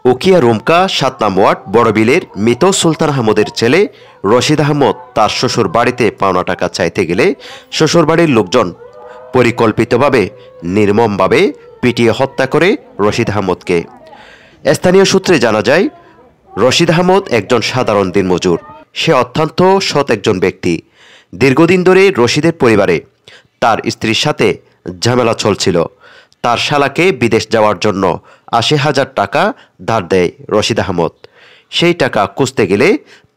উকিয়া রুমকা ৭ নং ওয়ার্ড বড়বিলের মৃত সুলতান আহমদের ছেলে রশিদ আহমদ তার শ্বশুর বাড়িতে পাওনা টাকা চাইতে গেলে শ্বশুরবাড়ির লোকজন পরিকল্পিতভাবে নির্মমভাবে পিটিয়ে হত্যা করে রশিদ আহমদকে। স্থানীয় সূত্রে জানা যায়, রশিদ আহমদ একজন সাধারণ দিনমজুর। সে অত্যন্ত সৎ একজন ব্যক্তি। দীর্ঘদিন ধরে রশিদের পরিবারে তার স্ত্রীর সাথে ঝামেলা চলছিল। তার শালাকে বিদেশ যাওয়ার জন্য ৮০,০০০ টাকা ধার দেয় রশিদ আহমদ। সেই টাকা খুঁজতে গেলে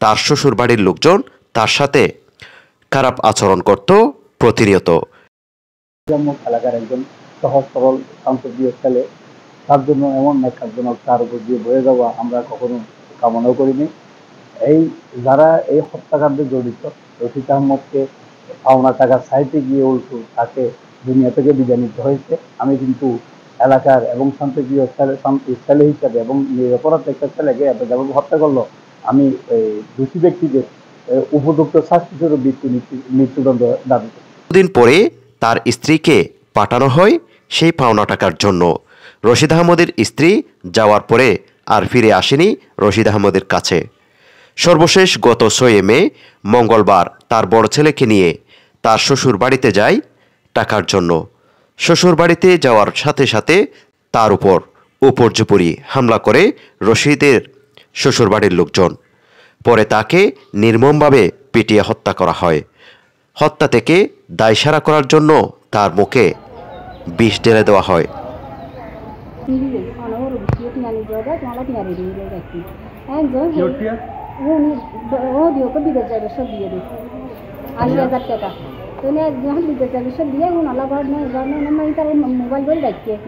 তার শ্বশুর বাড়ির লোকজন তার সাথে খারাপ আচরণ করত প্রতিনিয়ত। এলাকার একজন সহজ সরল সংসদীয় ছেলে, তার জন্য এমন ন্যাক্কারজনক তার উপর দিয়ে বয়ে যাওয়া আমরা কখনো কামনাও করিনি। যারা এই হত্যাকাণ্ডে জড়িত, রশিদ আহমদকে পাওনা টাকা চাইতে গিয়ে উল্টো তাকে দুনিয়া থেকে বিদায় নিতে হয়েছে। আমি কিন্তু এলাকার এবং শান্তিপ্রিয় ছেলে হিসাবে এবং নিরপরাধ একটা ছেলেকে এত যেভাবে হত্যা করলো, আমি দোষী ব্যক্তিদের উপযুক্ত শাস্তিস্বরূপ মৃত্যুদণ্ড দাবি করি। দিন পরে তার স্ত্রীকে পাঠানো হয় সেই পাওনা টাকার জন্য। রশিদ আহমদের স্ত্রী যাওয়ার পরে আর ফিরে আসেনি রশিদ আহমদের কাছে। সর্বশেষ গত ৬ মে মঙ্গলবার তার বড় ছেলেকে নিয়ে তার শ্বশুর বাড়িতে যায় টাকার জন্য। শ্বশুর বাড়িতে যাওয়ার সাথে সাথে তার উপর উপর্যুপরি হামলা করে রশিদের শ্বশুর বাড়ির লোকজন। পরে তাকে নির্মমভাবে পিটিয়ে হত্যা করা হয়। হত্যা থেকে দায়সারা করার জন্য তার মুখে বিষ ঢেলে দেওয়া হয়। মোবাইল বলে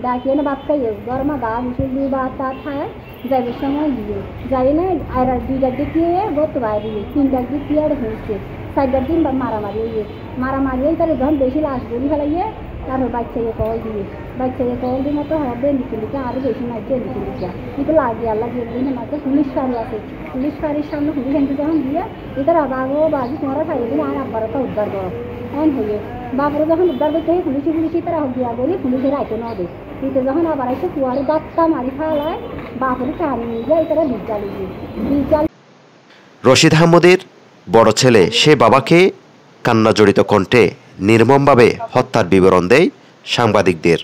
ডাকিয়ে না বাদ খাইয়ে গরমা গা মিশে দিয়ে বা তা খায় যাইবের সময় দিয়ে যাই না। আর 2টার দিক দিয়ে বলতে বাইরে 3টার দিক দিয়ে হয়েছে 4টার দিন মারামারি তাহলে যখন বেশি লাশ বলি ফেলাইয়ে তারপর বাচ্চাকে কল দিয়ে মতো হবে লিখে আরও বেশি মারছে লিখে কিন্তু লাগিয়ে দিন মাঝে পুলিশ ফাঁড়ি আছে। পুলিশ ফাঁড়ির সামনে পুলিশ এনতে যখন দিয়ে এটার আবাগো বাজি তোমরা খাইয়ে দিন আর আব্বারও তো উদ্ধার করো এমন হয়ে বাবারও যখন উদ্ধার করতে হয় পুলিশি তারা দিয়া বলি পুলিশের আইতে না দেয় কিন্তু যখন আবার এসে কুয়ারে দাঁতটা মারি ফেলায় বাপরে টানি নিয়ে যায় তারা বিজাল। রশিদ আহমদের বড় ছেলে সে বাবাকে কান্না জড়িত কণ্ঠে নির্মমভাবে হত্যার বিবরণ দেয় সাংবাদিকদের।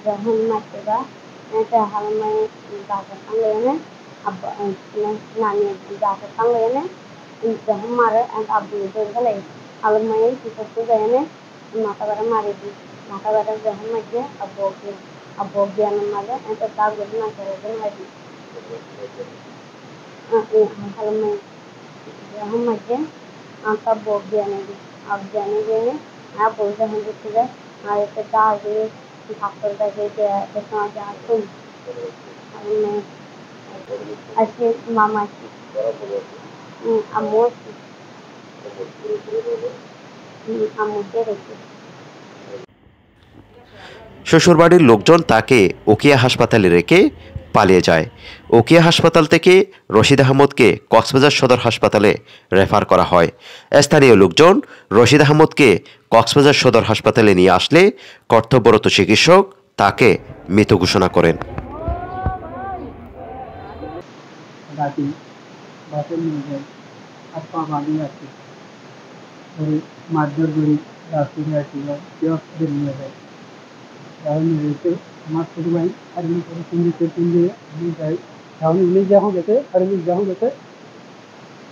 Jangan macam dah, nanti hal main dah ketangga ni, abah nani dah ketangga ni, jangan marah, and abu itu kalau hal main kita tu dah ni, mata barang marah tu, mata barang jangan macam abu dia nama dah, and tak boleh nak kerja lagi. Hal main jangan macam, anta abu dia ni, abu jangan itu dah, ayat dah ni. Faktor dari bersama jatuh, asyik mama sih, amos deh. শ্বশুরবাড়ির লোকজন তাকে উকিয়া হাসপাতালে রেখে পালিয়ে যায়। উকিয়া হাসপাতাল থেকে রশিদ আহমদকে কক্সবাজার সদর হাসপাতালে রেফার করা হয়। স্থানীয় লোকজন রশিদ আহমদকে কক্সবাজার সদর হাসপাতালে নিয়ে আসলে কর্তব্যরত চিকিৎসক তাকে মৃত ঘোষণা করেন। আমার ছোটো ভাই আর্মি করে তিন দিয়ে যাই তাহলে উনি যখন যেতে আর্মি যখন যেতে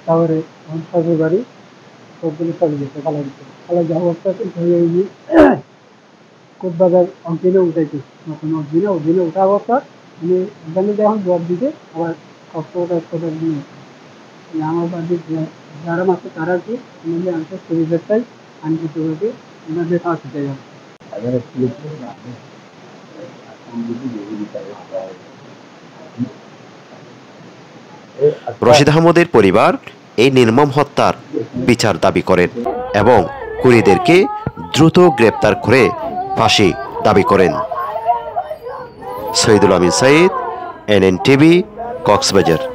তারপরে আমার শ্বশুর বাড়ি সবগুলো চলে যেতে খালা যাওয়া অবস্থা হয়ে গিয়ে কোটবাজার অঞ্চলে উঠাইছে নতুন অধীনে ওঠা অবস্থা উনি ওখানে যখন জব দিতে আবার কক্সবাজার নিয়ে আমার বাড়ির যারা আছে তারা কি আমাদের আনতে সুবিধার চাই আনতে ওনাদের কাছে চাই। রশিদ আহমদের পরিবার এই নির্মম হত্যার বিচার দাবি করেন এবং খুনিদেরকে দ্রুত গ্রেপ্তার করে ফাঁসি দাবি করেন। শহীদুল আমিন সাইদ, NNTV, কক্সবাজার।